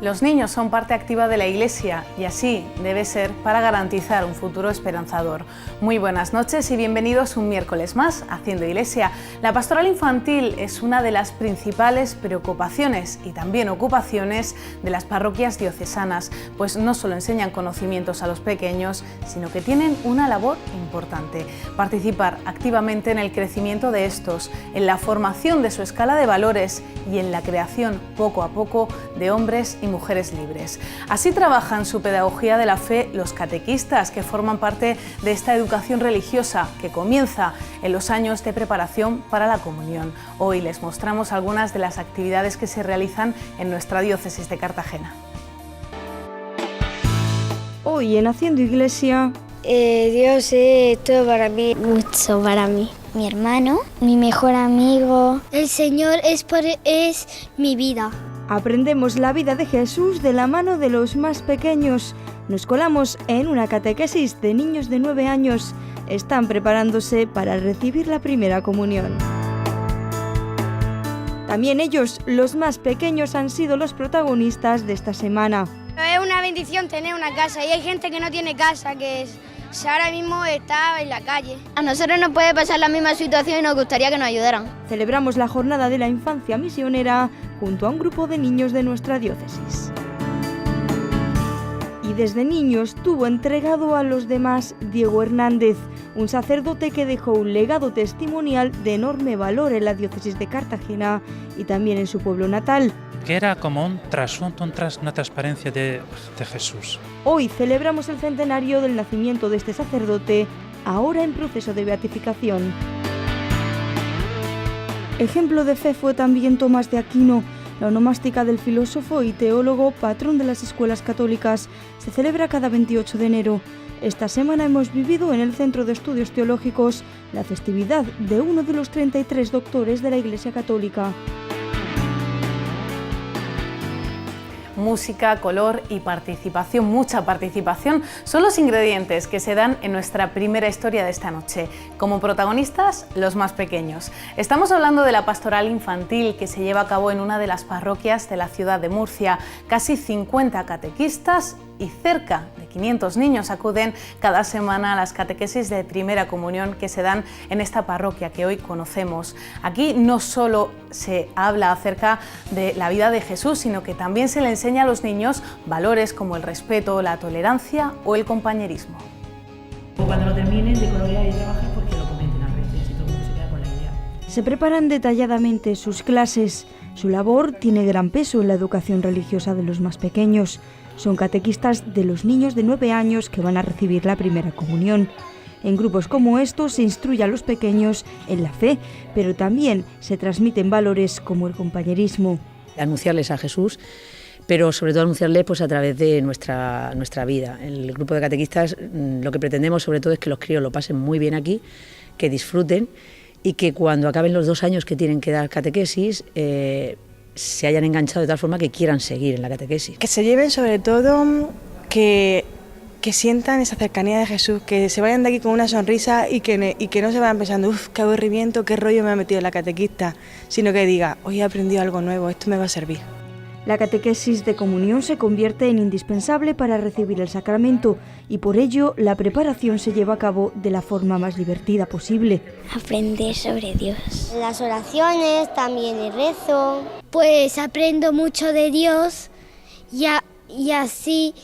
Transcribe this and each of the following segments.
Los niños son parte activa de la Iglesia y así debe ser para garantizar un futuro esperanzador. Muy buenas noches y bienvenidos un miércoles más a Haciendo Iglesia. La pastoral infantil es una de las principales preocupaciones y también ocupaciones de las parroquias diocesanas, pues no solo enseñan conocimientos a los pequeños, sino que tienen una labor importante: participar activamente en el crecimiento de estos, en la formación de su escala de valores y en la creación poco a poco de hombres y mujeres libres. Así trabajan su pedagogía de la fe los catequistas, que forman parte de esta educación religiosa que comienza en los años de preparación para la comunión. Hoy les mostramos algunas de las actividades que se realizan en nuestra diócesis de Cartagena. Hoy en Haciendo Iglesia... Dios es todo para mí. Mucho para mí. Mi hermano, mi mejor amigo. El Señor es mi vida. Aprendemos la vida de Jesús de la mano de los más pequeños. Nos colamos en una catequesis de niños de 9 años. Están preparándose para recibir la primera comunión. También ellos, los más pequeños, han sido los protagonistas de esta semana. Es una bendición tener una casa y hay gente que no tiene casa, ahora mismo está en la calle. A nosotros nos puede pasar la misma situación y nos gustaría que nos ayudaran. Celebramos la jornada de la infancia misionera junto a un grupo de niños de nuestra diócesis. Y desde niños tuvo entregado a los demás Diego Hernández, un sacerdote que dejó un legado testimonial de enorme valor en la diócesis de Cartagena y también en su pueblo natal. Que era como un trasunto, una transparencia de Jesús. Hoy celebramos el centenario del nacimiento de este sacerdote, ahora en proceso de beatificación. Ejemplo de fe fue también Tomás de Aquino. La onomástica del filósofo y teólogo, patrón de las escuelas católicas, se celebra cada 28 de enero. Esta semana hemos vivido en el Centro de Estudios Teológicos la festividad de uno de los 33 doctores de la Iglesia Católica. Música, color y participación, mucha participación, son los ingredientes que se dan en nuestra primera historia de esta noche. Como protagonistas, los más pequeños. Estamos hablando de la pastoral infantil que se lleva a cabo en una de las parroquias de la ciudad de Murcia. Casi 50 catequistas y cerca de 500 niños acuden cada semana a las catequesis de primera comunión que se dan en esta parroquia que hoy conocemos. Aquí no solo se habla acerca de la vida de Jesús, sino que también se le enseña a los niños valores como el respeto, la tolerancia o el compañerismo. Cuando lo terminen de colorear y trabajar, porque lo comenten al resto y así todo el mundo se queda con la idea. Se preparan detalladamente sus clases. Su labor tiene gran peso en la educación religiosa de los más pequeños. Son catequistas de los niños de 9 años que van a recibir la primera comunión. En grupos como estos se instruye a los pequeños en la fe, pero también se transmiten valores como el compañerismo. Anunciarles a Jesús, pero sobre todo anunciarles pues, a través de nuestra vida. El grupo de catequistas lo que pretendemos sobre todo es que los críos lo pasen muy bien aquí, que disfruten y que cuando acaben los 2 años que tienen que dar catequesis, se hayan enganchado de tal forma que quieran seguir en la catequesis. Que se lleven sobre todo que sientan esa cercanía de Jesús, que se vayan de aquí con una sonrisa y que no se vayan pensando, qué aburrimiento, qué rollo me ha metido la catequista, sino que diga, hoy he aprendido algo nuevo, esto me va a servir. La catequesis de comunión se convierte en indispensable para recibir el sacramento y por ello la preparación se lleva a cabo de la forma más divertida posible. Aprender sobre Dios. Las oraciones, también el rezo. Pues aprendo mucho de Dios y así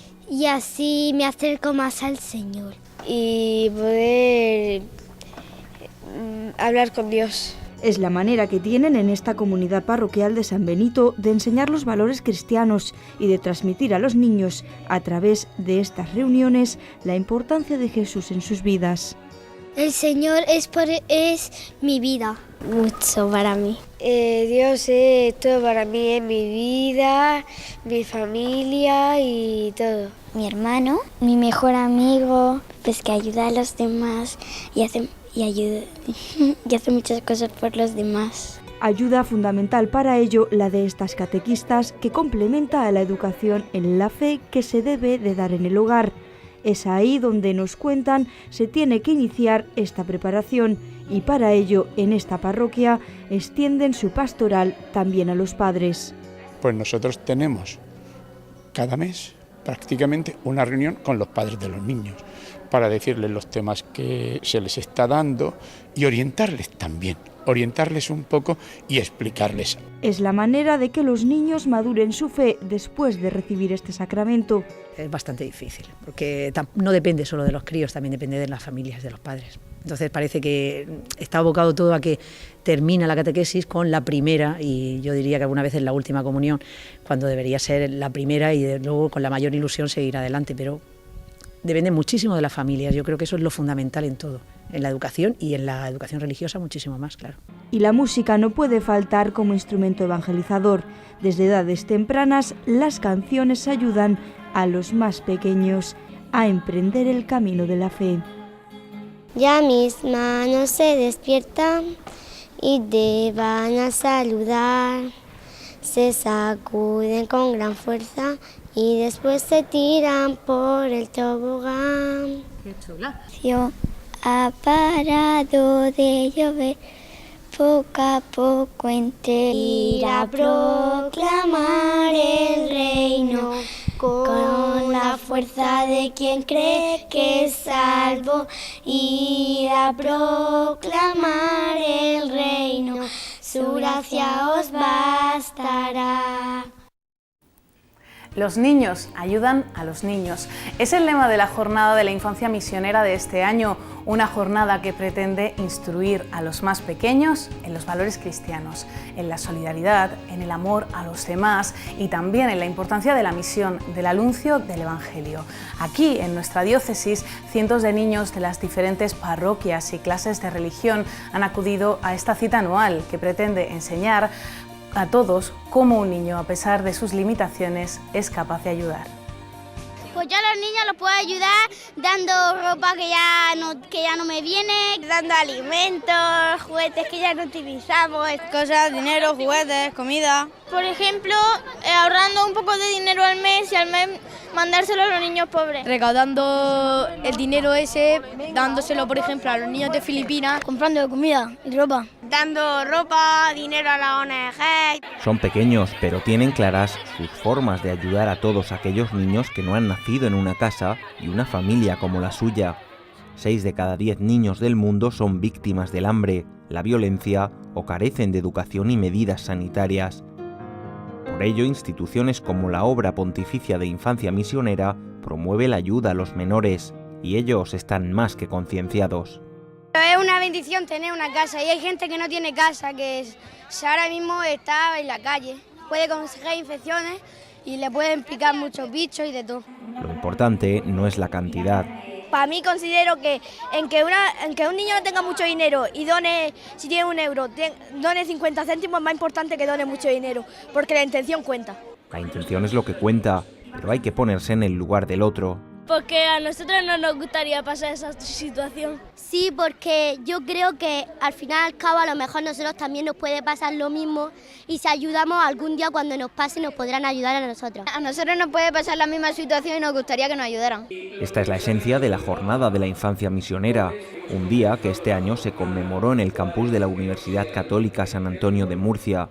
me acerco más al Señor. Y poder hablar con Dios. Es la manera que tienen en esta comunidad parroquial de San Benito de enseñar los valores cristianos y de transmitir a los niños, a través de estas reuniones, la importancia de Jesús en sus vidas. El Señor es mi vida. Mucho para mí. Dios es todo para mí, en mi vida, mi familia y todo. Mi hermano, mi mejor amigo, pues que ayuda a los demás y hace muchas cosas por los demás. Ayuda fundamental para ello la de estas catequistas, que complementa a la educación en la fe que se debe de dar en el hogar. Es ahí donde nos cuentan se tiene que iniciar esta preparación y para ello en esta parroquia extienden su pastoral también a los padres. Pues nosotros tenemos cada mes prácticamente una reunión con los padres de los niños para decirles los temas que se les está dando y orientarles también, orientarles un poco y explicarles. Es la manera de que los niños maduren su fe después de recibir este sacramento. Es bastante difícil, porque no depende solo de los críos, también depende de las familias, de los padres. Entonces parece que está abocado todo a que termina la catequesis con la primera, y yo diría que alguna vez es la última comunión, cuando debería ser la primera y luego con la mayor ilusión seguir adelante, pero depende muchísimo de las familias. Yo creo que eso es lo fundamental en todo, en la educación y en la educación religiosa muchísimo más, claro. Y la música no puede faltar como instrumento evangelizador. Desde edades tempranas, las canciones ayudan a los más pequeños a emprender el camino de la fe. Ya mis manos se despiertan y te van a saludar. Se sacuden con gran fuerza y después se tiran por el tobogán. ¡Qué chula! Ha parado de llover, poco a poco Ir a proclamar el reino con la fuerza de quien cree que es salvo. Ir a proclamar el reino, su gracia os bastará. Los niños ayudan a los niños. Es el lema de la Jornada de la Infancia Misionera de este año, una jornada que pretende instruir a los más pequeños en los valores cristianos, en la solidaridad, en el amor a los demás y también en la importancia de la misión, del anuncio del Evangelio. Aquí, en nuestra diócesis, cientos de niños de las diferentes parroquias y clases de religión han acudido a esta cita anual que pretende enseñar a todos cómo un niño, a pesar de sus limitaciones, es capaz de ayudar. Pues yo a los niños los puedo ayudar dando ropa que ya no me viene, dando alimentos, juguetes que ya no utilizamos, Cosas, dinero, juguetes, comida. por ejemplo, ahorrando un poco de dinero al mes y al mes mandárselo a los niños pobres. Recaudando el dinero ese, dándoselo, por ejemplo, a los niños de Filipinas. Comprando comida y ropa. Dando ropa, dinero a la ONG. Son pequeños, pero tienen claras sus formas de ayudar a todos aquellos niños que no han nacido en una casa y una familia como la suya. 6 de cada 10 niños del mundo son víctimas del hambre, la violencia o carecen de educación y medidas sanitarias. Por ello, instituciones como la Obra Pontificia de Infancia Misionera promueve la ayuda a los menores, y ellos están más que concienciados. Es una bendición tener una casa y hay gente que no tiene casa, que ahora mismo está en la calle. Puede conseguir infecciones y le pueden picar muchos bichos y de todo. Lo importante no es la cantidad. Para mí considero que en que un niño no tenga mucho dinero y done, si tiene 1 euro, done 50 céntimos, es más importante que done mucho dinero, porque la intención cuenta. La intención es lo que cuenta, pero hay que ponerse en el lugar del otro. Porque a nosotros no nos gustaría pasar esa situación. Sí, porque yo creo que al final y al cabo a lo mejor nosotros también nos puede pasar lo mismo y si ayudamos algún día cuando nos pase nos podrán ayudar a nosotros. A nosotros nos puede pasar la misma situación y nos gustaría que nos ayudaran. Esta es la esencia de la Jornada de la Infancia Misionera, un día que este año se conmemoró en el campus de la Universidad Católica San Antonio de Murcia.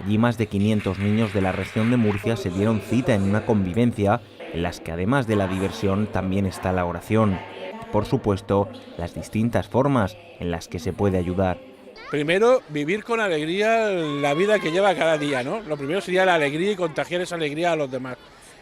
Allí más de 500 niños de la región de Murcia se dieron cita en una convivencia en las que además de la diversión también está la oración. Y por supuesto, las distintas formas en las que se puede ayudar. Primero, vivir con alegría la vida que lleva cada día, ¿no? Lo primero sería la alegría y contagiar esa alegría a los demás.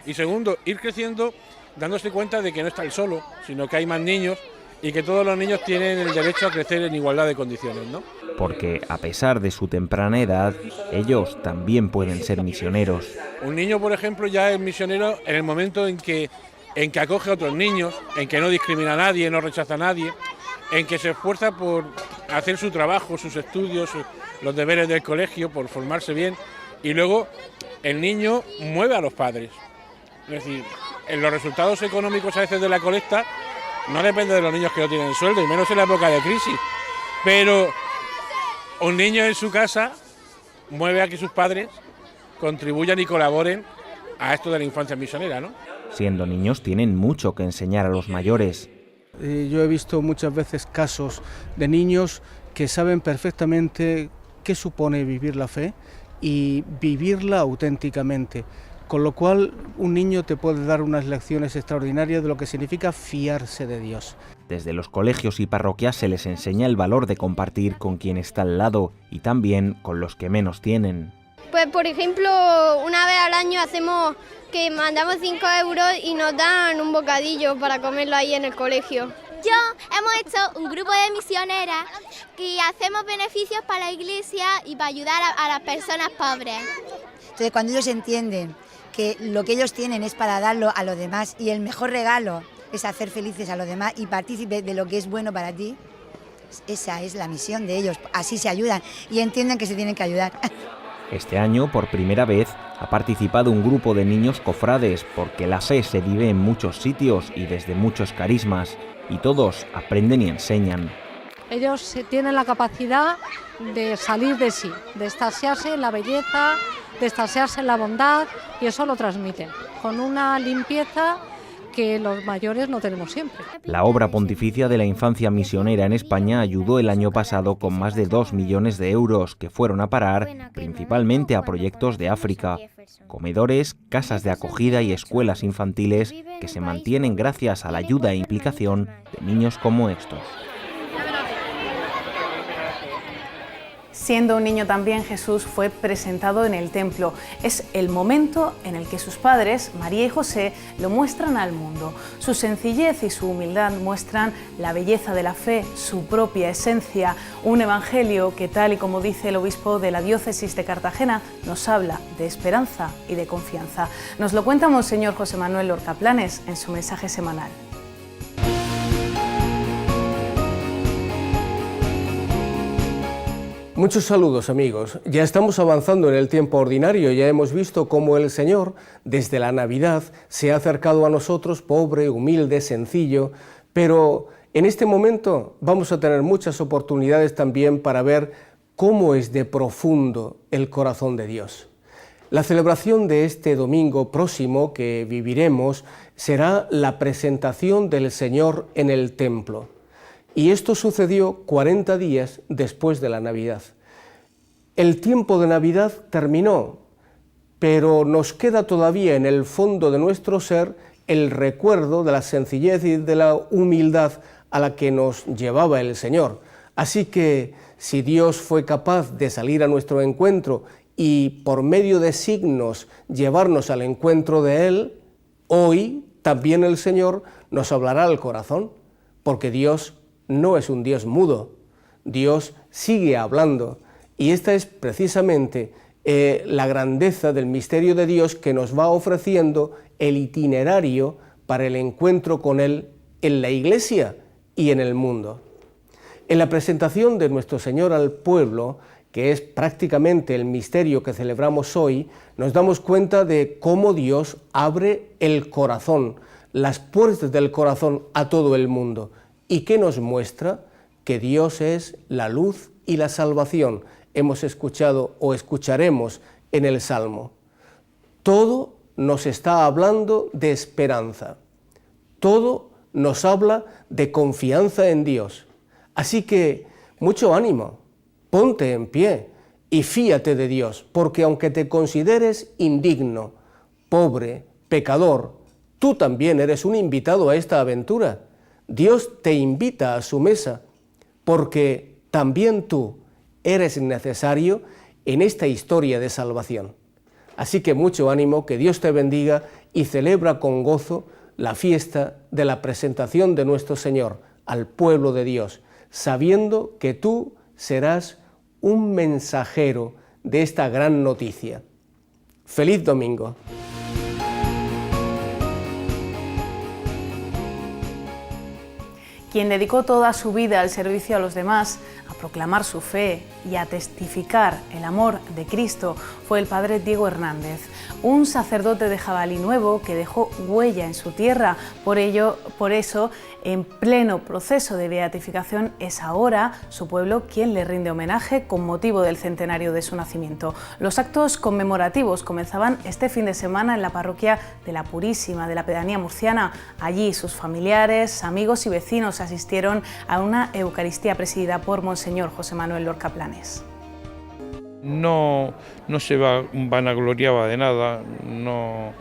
Y segundo, ir creciendo dándose cuenta de que no está el solo, sino que hay más niños y que todos los niños tienen el derecho a crecer en igualdad de condiciones, ¿no? Porque a pesar de su temprana edad, ellos también pueden ser misioneros. Un niño, por ejemplo, ya es misionero en el momento en que acoge a otros niños, en que no discrimina a nadie, no rechaza a nadie, en que se esfuerza por hacer su trabajo, sus estudios, los deberes del colegio, por formarse bien, y luego el niño mueve a los padres. Es decir, en los resultados económicos a veces de la colecta no depende de los niños que no tienen sueldo, y menos en la época de crisis, pero un niño en su casa mueve a que sus padres contribuyan y colaboren a esto de la infancia misionera, ¿no? Siendo niños tienen mucho que enseñar a los mayores. Yo he visto muchas veces casos de niños que saben perfectamente qué supone vivir la fe y vivirla auténticamente. Con lo cual, un niño te puede dar unas lecciones extraordinarias de lo que significa fiarse de Dios. Desde los colegios y parroquias se les enseña el valor de compartir con quien está al lado y también con los que menos tienen. Pues por ejemplo, una vez al año hacemos que mandamos 5 euros y nos dan un bocadillo para comerlo ahí en el colegio. Hemos hecho un grupo de misioneras que hacemos beneficios para la iglesia y para ayudar a las personas pobres. Entonces, cuando ellos entienden que lo que ellos tienen es para darlo a los demás y el mejor regalo es hacer felices a los demás y partícipe de lo que es bueno para ti, esa es la misión de ellos. Así se ayudan y entienden que se tienen que ayudar. Este año, por primera vez, ha participado un grupo de niños cofrades porque la fe se vive en muchos sitios y desde muchos carismas, y todos aprenden y enseñan. Ellos tienen la capacidad de salir de sí, de extasiarse en la belleza, de extasiarse en la bondad, y eso lo transmiten con una limpieza que los mayores no tenemos siempre. La obra pontificia de la infancia misionera en España ayudó el año pasado con más de 2 millones de euros que fueron a parar principalmente a proyectos de África, comedores, casas de acogida y escuelas infantiles que se mantienen gracias a la ayuda e implicación de niños como estos. Siendo un niño también, Jesús fue presentado en el templo. Es el momento en el que sus padres, María y José, lo muestran al mundo. Su sencillez y su humildad muestran la belleza de la fe, su propia esencia, un evangelio que, tal y como dice el obispo de la diócesis de Cartagena, nos habla de esperanza y de confianza. Nos lo cuenta Monseñor José Manuel Lorca Planes en su mensaje semanal. Muchos saludos, amigos. Ya estamos avanzando en el tiempo ordinario, ya hemos visto cómo el Señor, desde la Navidad, se ha acercado a nosotros, pobre, humilde, sencillo, pero en este momento vamos a tener muchas oportunidades también para ver cómo es de profundo el corazón de Dios. La celebración de este domingo próximo que viviremos será la presentación del Señor en el templo. Y esto sucedió 40 días después de la Navidad. El tiempo de Navidad terminó, pero nos queda todavía en el fondo de nuestro ser el recuerdo de la sencillez y de la humildad a la que nos llevaba el Señor. Así que, si Dios fue capaz de salir a nuestro encuentro y por medio de signos llevarnos al encuentro de Él, hoy también el Señor nos hablará al corazón, porque Dios no es un Dios mudo, Dios sigue hablando, y esta es precisamente la grandeza del misterio de Dios que nos va ofreciendo el itinerario para el encuentro con Él en la Iglesia y en el mundo. En la presentación de nuestro Señor al pueblo, que es prácticamente el misterio que celebramos hoy, nos damos cuenta de cómo Dios abre el corazón, las puertas del corazón a todo el mundo. ¿Y qué nos muestra? Que Dios es la luz y la salvación. Hemos escuchado o escucharemos en el Salmo. Todo nos está hablando de esperanza. Todo nos habla de confianza en Dios. Así que, mucho ánimo, ponte en pie y fíate de Dios, porque aunque te consideres indigno, pobre, pecador, tú también eres un invitado a esta aventura. Dios te invita a su mesa, porque también tú eres necesario en esta historia de salvación. Así que mucho ánimo, que Dios te bendiga y celebra con gozo la fiesta de la presentación de nuestro Señor al pueblo de Dios, sabiendo que tú serás un mensajero de esta gran noticia. ¡Feliz domingo! Quien dedicó toda su vida al servicio a los demás, a proclamar su fe y a testificar el amor de Cristo, fue el padre Diego Hernández, un sacerdote de Jabalí Nuevo que dejó huella en su tierra. Por eso, en pleno proceso de beatificación, es ahora su pueblo quien le rinde homenaje con motivo del centenario de su nacimiento. Los actos conmemorativos comenzaban este fin de semana en la parroquia de la Purísima de la pedanía murciana. Allí sus familiares, amigos y vecinos asistieron a una Eucaristía presidida por Monseñor José Manuel Lorca Planes. No se vanagloriaba de nada, no,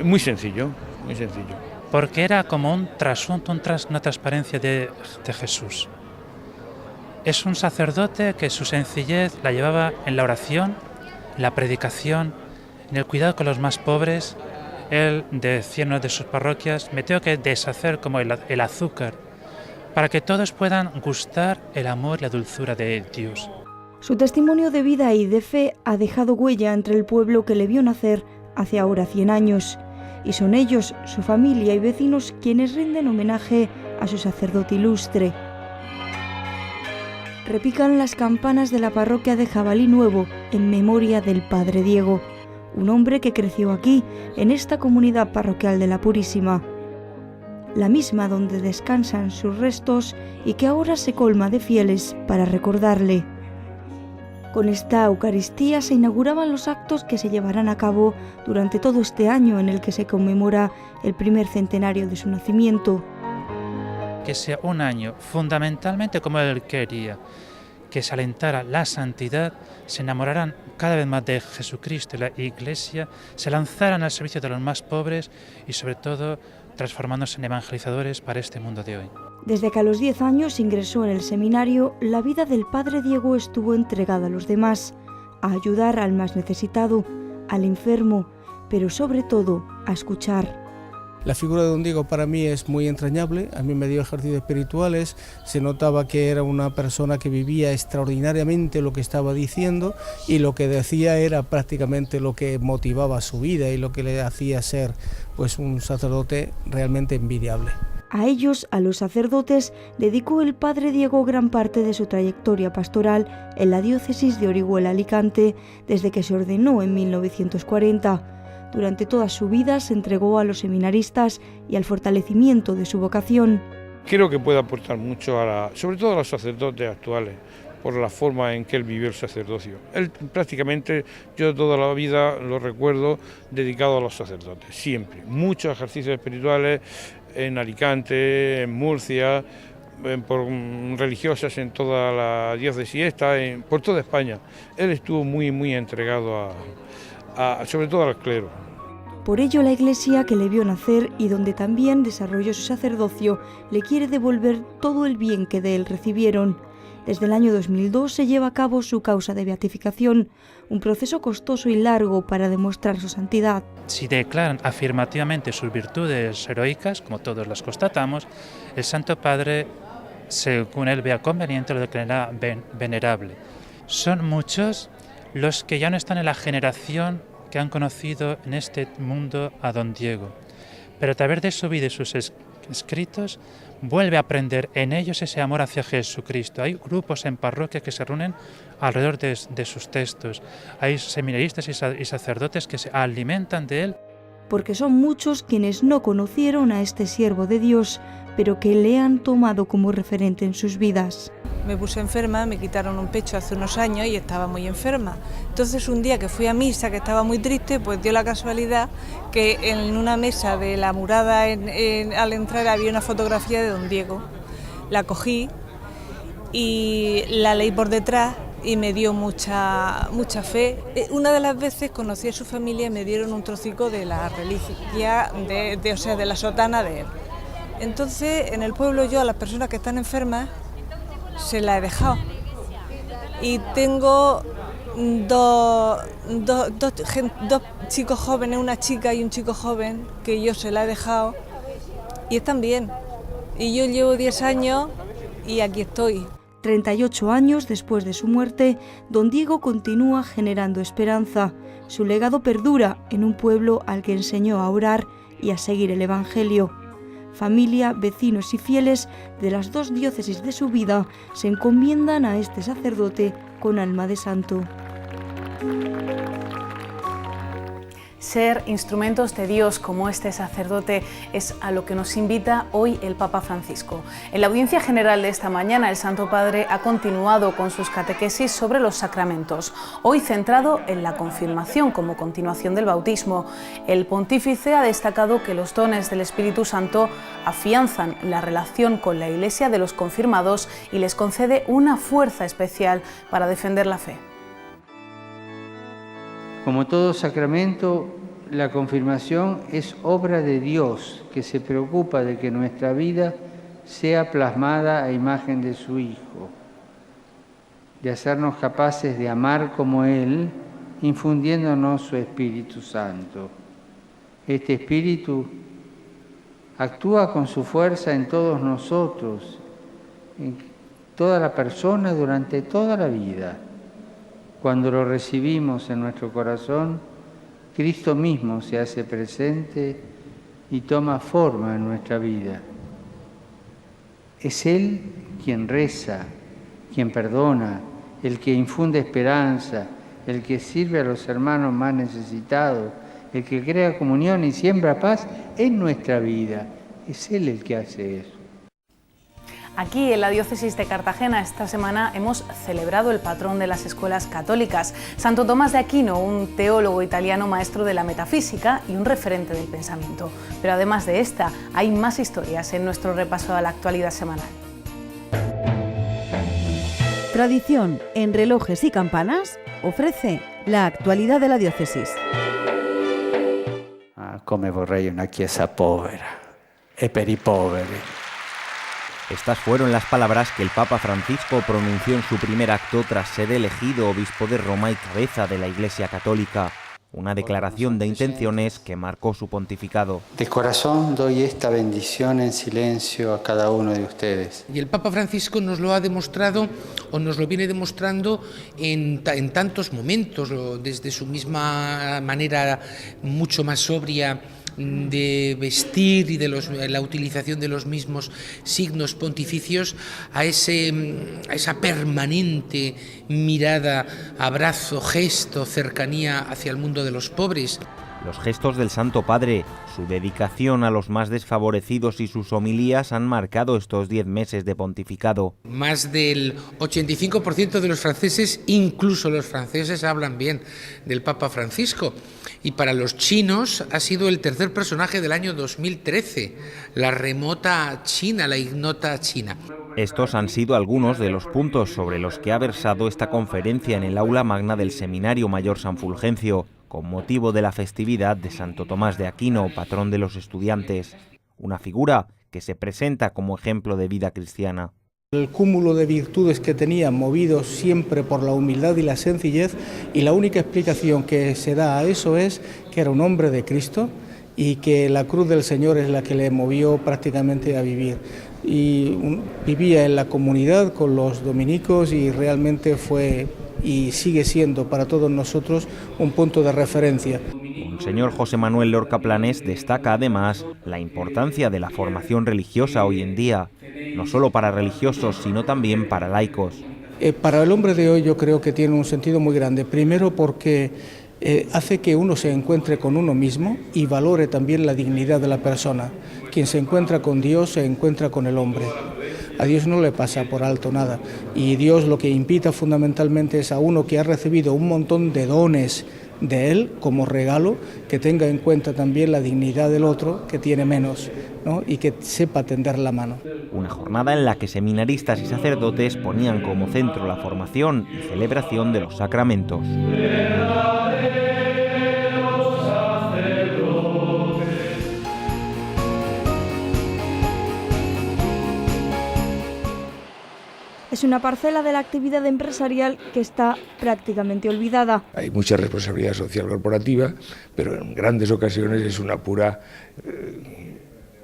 muy sencillo, muy sencillo. Porque era como un trasunto, una transparencia de Jesús. Es un sacerdote que su sencillez la llevaba en la oración, en la predicación, en el cuidado con los más pobres. Él decía en una de sus parroquias: me tengo que deshacer como el azúcar, para que todos puedan gustar el amor y la dulzura de Dios. Su testimonio de vida y de fe ha dejado huella entre el pueblo que le vio nacer hace ahora 100 años. Y son ellos, su familia y vecinos, quienes rinden homenaje a su sacerdote ilustre. Repican las campanas de la parroquia de Jabalí Nuevo en memoria del Padre Diego, un hombre que creció aquí, en esta comunidad parroquial de la Purísima, la misma donde descansan sus restos y que ahora se colma de fieles para recordarle. Con esta Eucaristía se inauguraban los actos que se llevarán a cabo durante todo este año en el que se conmemora el primer centenario de su nacimiento. Que sea un año fundamentalmente como él quería, que se alentara la santidad, se enamoraran cada vez más de Jesucristo y la Iglesia, se lanzaran al servicio de los más pobres y sobre todo transformándose en evangelizadores para este mundo de hoy. Desde que a los 10 años ingresó en el seminario, la vida del Padre Diego estuvo entregada a los demás, a ayudar al más necesitado, al enfermo, pero sobre todo a escuchar. La figura de don Diego para mí es muy entrañable, a mí me dio ejercicios espirituales, se notaba que era una persona que vivía extraordinariamente lo que estaba diciendo y lo que decía era prácticamente lo que motivaba su vida y lo que le hacía ser pues un sacerdote realmente envidiable. A ellos, a los sacerdotes, dedicó el Padre Diego gran parte de su trayectoria pastoral en la diócesis de Orihuela-Alicante desde que se ordenó en 1940. Durante toda su vida se entregó a los seminaristas y al fortalecimiento de su vocación. Creo que puede aportar mucho, sobre todo a los sacerdotes actuales, por la forma en que él vivió el sacerdocio. Él prácticamente, yo toda la vida lo recuerdo dedicado a los sacerdotes, siempre. Muchos ejercicios espirituales en Alicante, en Murcia, por religiosas en toda la diócesis, por toda España. Él estuvo muy entregado sobre todo al clero. Por ello la Iglesia que le vio nacer y donde también desarrolló su sacerdocio le quiere devolver todo el bien que de él recibieron. Desde el año 2002 se lleva a cabo su causa de beatificación, un proceso costoso y largo para demostrar su santidad. Si declaran afirmativamente sus virtudes heroicas, como todos las constatamos, el Santo Padre, según él vea conveniente, lo declarará venerable. Son muchos los que ya no están en la generación que han conocido en este mundo a don Diego, pero a través de su vida y sus escritos vuelve a aprender en ellos ese amor hacia Jesucristo. Hay grupos en parroquia que se reúnen alrededor de sus textos, hay seminaristas y sacerdotes que se alimentan de él. Porque son muchos quienes no conocieron a este siervo de Dios, pero que le han tomado como referente en sus vidas. Me puse enferma, me quitaron un pecho hace unos años y estaba muy enferma. Entonces un día que fui a misa, que estaba muy triste, pues dio la casualidad que en una mesa de la Murada al entrar había una fotografía de don Diego. La cogí y la leí por detrás y me dio mucha fe. Una de las veces conocí a su familia y me dieron un trocico de la reliquia, de la sotana de él. Entonces en el pueblo yo a las personas que están enfermas se la he dejado y tengo dos chicos jóvenes, una chica y un chico joven que yo se la he dejado y están bien. Y yo llevo 10 años y aquí estoy. 38 años después de su muerte, don Diego continúa generando esperanza. Su legado perdura en un pueblo al que enseñó a orar y a seguir el Evangelio. Familia, vecinos y fieles de las dos diócesis de su vida se encomiendan a este sacerdote con alma de santo. Ser instrumentos de Dios como este sacerdote es a lo que nos invita hoy el Papa Francisco. En la audiencia general de esta mañana, el Santo Padre ha continuado con sus catequesis sobre los sacramentos, hoy centrado en la confirmación como continuación del bautismo. El pontífice ha destacado que los dones del Espíritu Santo afianzan la relación con la Iglesia de los confirmados y les concede una fuerza especial para defender la fe. Como todo sacramento, la confirmación es obra de Dios, que se preocupa de que nuestra vida sea plasmada a imagen de su Hijo, de hacernos capaces de amar como Él, infundiéndonos su Espíritu Santo. Este Espíritu actúa con su fuerza en todos nosotros, en toda la persona durante toda la vida. Cuando lo recibimos en nuestro corazón, Cristo mismo se hace presente y toma forma en nuestra vida. Es Él quien reza, quien perdona, el que infunde esperanza, el que sirve a los hermanos más necesitados, el que crea comunión y siembra paz en nuestra vida. Es Él el que hace eso. Aquí en la diócesis de Cartagena esta semana hemos celebrado el patrón de las escuelas católicas, Santo Tomás de Aquino, un teólogo italiano maestro de la metafísica y un referente del pensamiento. Pero además de esta, hay más historias en nuestro repaso a la actualidad semanal. Tradición en relojes y campanas ofrece la actualidad de la diócesis. Come vorrei una chiesa povera e per i poveri. Estas fueron las palabras que el Papa Francisco pronunció en su primer acto tras ser elegido obispo de Roma y cabeza de la Iglesia Católica. Una declaración de intenciones que marcó su pontificado. De corazón doy esta bendición en silencio a cada uno de ustedes. Y el Papa Francisco nos lo ha demostrado, o nos lo viene demostrando en tantos momentos, desde su misma manera mucho más sobria de vestir y de la utilización de los mismos signos pontificios, a esa permanente mirada, abrazo, gesto, cercanía hacia el mundo de los pobres. Los gestos del Santo Padre, su dedicación a los más desfavorecidos y sus homilías han marcado estos 10 meses de pontificado. Más del 85% de los franceses, incluso los franceses, hablan bien del Papa Francisco. Y para los chinos ha sido el tercer personaje del año 2013, la remota China, la ignota China. Estos han sido algunos de los puntos sobre los que ha versado esta conferencia en el aula magna del Seminario Mayor San Fulgencio, con motivo de la festividad de Santo Tomás de Aquino, patrón de los estudiantes, una figura que se presenta como ejemplo de vida cristiana. El cúmulo de virtudes que tenía, movidos siempre por la humildad y la sencillez, y la única explicación que se da a eso es que era un hombre de Cristo y que la cruz del Señor es la que le movió prácticamente a vivir. Y vivía en la comunidad con los dominicos y realmente fue y sigue siendo para todos nosotros un punto de referencia. Monseñor José Manuel Lorca Planés destaca además la importancia de la formación religiosa hoy en día, no solo para religiosos, sino también para laicos. Para el hombre de hoy yo creo que tiene un sentido muy grande, primero porque hace que uno se encuentre con uno mismo y valore también la dignidad de la persona. Quien se encuentra con Dios se encuentra con el hombre. A Dios no le pasa por alto nada. Y Dios lo que invita fundamentalmente es a uno que ha recibido un montón de dones de Él como regalo, que tenga en cuenta también la dignidad del otro que tiene menos, ¿no? Y que sepa tender la mano. Una jornada en la que seminaristas y sacerdotes ponían como centro la formación y celebración de los sacramentos. Es una parcela de la actividad empresarial que está prácticamente olvidada. Hay mucha responsabilidad social corporativa, pero en grandes ocasiones es una pura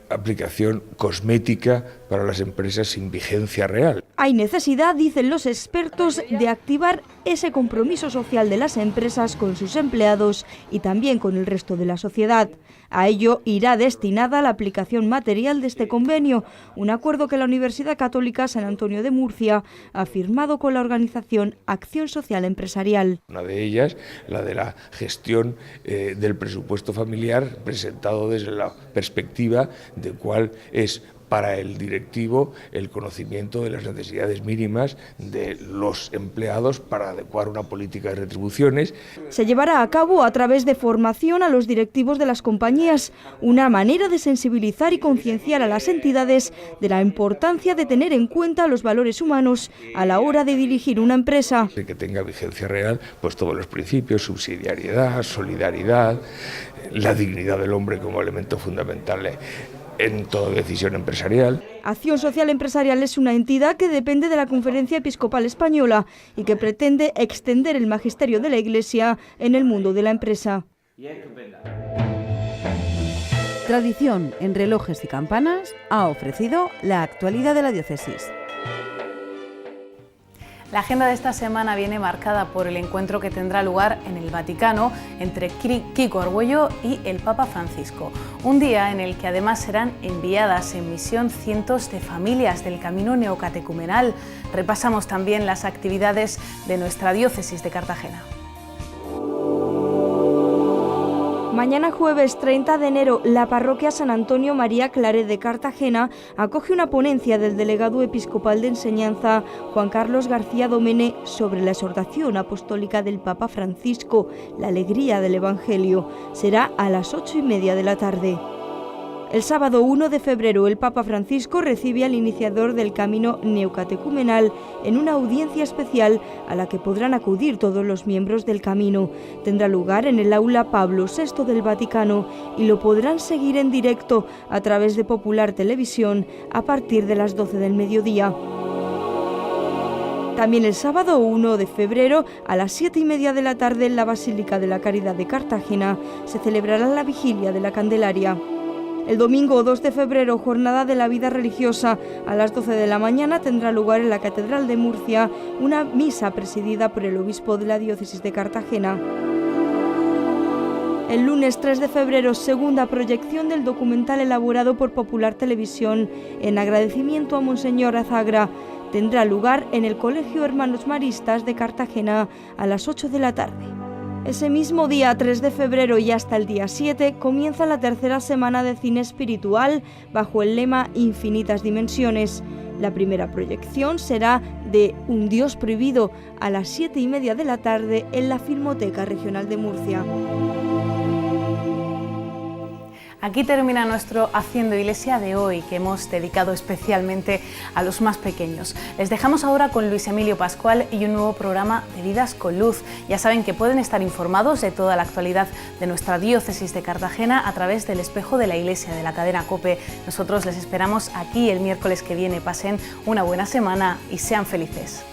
aplicación cosmética para las empresas sin vigencia real. Hay necesidad, dicen los expertos, de activar ese compromiso social de las empresas con sus empleados y también con el resto de la sociedad. A ello irá destinada la aplicación material de este convenio, un acuerdo que la Universidad Católica San Antonio de Murcia ha firmado con la organización Acción Social Empresarial. Una de ellas, la de la gestión del presupuesto familiar, presentado desde la perspectiva de cuál es para el directivo el conocimiento de las necesidades mínimas de los empleados para adecuar una política de retribuciones. Se llevará a cabo a través de formación a los directivos de las compañías, una manera de sensibilizar y concienciar a las entidades de la importancia de tener en cuenta los valores humanos a la hora de dirigir una empresa. Que tenga vigencia real, pues todos los principios, subsidiariedad, solidaridad, la dignidad del hombre como elemento fundamental en toda decisión empresarial. Acción Social Empresarial es una entidad que depende de la Conferencia Episcopal Española y que pretende extender el magisterio de la Iglesia en el mundo de la empresa. Tradición en relojes y campanas ha ofrecido la actualidad de la diócesis. La agenda de esta semana viene marcada por el encuentro que tendrá lugar en el Vaticano entre Kiko Argüello y el Papa Francisco. Un día en el que además serán enviadas en misión cientos de familias del camino neocatecumenal. Repasamos también las actividades de nuestra diócesis de Cartagena. Mañana jueves 30 de enero, la parroquia San Antonio María Claret de Cartagena acoge una ponencia del delegado episcopal de enseñanza, Juan Carlos García Domene, sobre la exhortación apostólica del Papa Francisco, la alegría del Evangelio. Será a las 8:30 de la tarde. El sábado 1 de febrero, el Papa Francisco recibe al iniciador del camino neocatecumenal en una audiencia especial a la que podrán acudir todos los miembros del camino. Tendrá lugar en el aula Pablo VI del Vaticano y lo podrán seguir en directo a través de Popular Televisión a partir de las 12 del mediodía. También el sábado 1 de febrero, a las 7:30 de la tarde, en la Basílica de la Caridad de Cartagena, se celebrará la Vigilia de la Candelaria. El domingo 2 de febrero, jornada de la vida religiosa. A las 12 de la mañana tendrá lugar en la Catedral de Murcia una misa presidida por el obispo de la diócesis de Cartagena. El lunes 3 de febrero, segunda proyección del documental elaborado por Popular Televisión en agradecimiento a Monseñor Azagra. Tendrá lugar en el Colegio Hermanos Maristas de Cartagena a las 8 de la tarde. Ese mismo día 3 de febrero y hasta el día 7 comienza la tercera semana de cine espiritual bajo el lema Infinitas Dimensiones. La primera proyección será de Un Dios Prohibido a las 7:30 de la tarde en la Filmoteca Regional de Murcia. Aquí termina nuestro Haciendo Iglesia de hoy, que hemos dedicado especialmente a los más pequeños. Les dejamos ahora con Luis Emilio Pascual y un nuevo programa de Vidas con Luz. Ya saben que pueden estar informados de toda la actualidad de nuestra diócesis de Cartagena a través del Espejo de la Iglesia de la cadena COPE. Nosotros les esperamos aquí el miércoles que viene. Pasen una buena semana y sean felices.